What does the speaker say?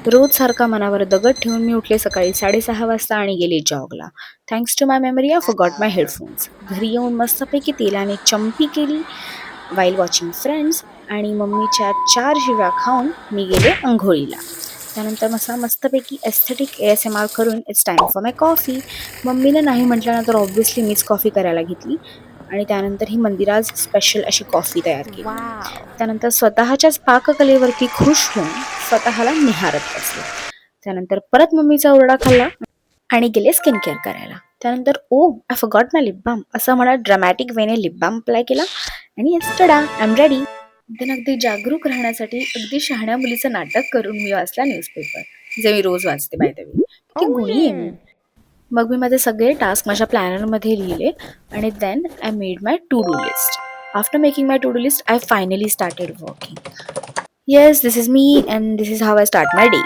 रोज सारखा मनावर दगड ठेवून मी उठले सकाळी 6:30 वाजता आणि गेले जॉगला. Thanks to my memory I forgot my headphones. घरी येऊन मस्तपैकी तेलाने चंपी केली वाईल वॉचिंग फ्रेंड्स आणि मम्मीच्या 4 शिव्या खाऊन मी गेले अंघोळीला. त्यानंतर मस्तपैकी एस्थेटिक ASMR करून it's time for my coffee. मम्मीनं नाही म्हटल्यानंतर ऑब्व्हियसली मीच कॉफी करायला घेतली आणि त्यानंतर ही मंदिराज स्पेशल अशी कॉफी तयार केली. वाव! त्यानंतर स्वतःच्याच पाककलेवरती खुश होऊन स्वतःला निहारत बसले. त्यानंतर परत मम्मीचा ओरडा खाल्ला आणि गेले स्किन केअर करायला. त्यानंतर oh I forgot my lip balm असं म्हणत ड्रामॅटिक वेने लिप बाम अप्लाय केला आणि it's tada I am ready. Then अगदी जागरूक राहण्यासाठी अगदी शहाण्या मुलीचं नाटक करून मी वाचला न्यूजपेपर, जे मी रोज वाचते बाय द वे. किती ओह गुणी ये! आहे मी. मग मी माझे सगळे टास्क माझ्या प्लॅनरमध्ये लिहिले आणि then I made my to do list. After making my to do list I finally started working. Yes, this is me and this is how I start my day.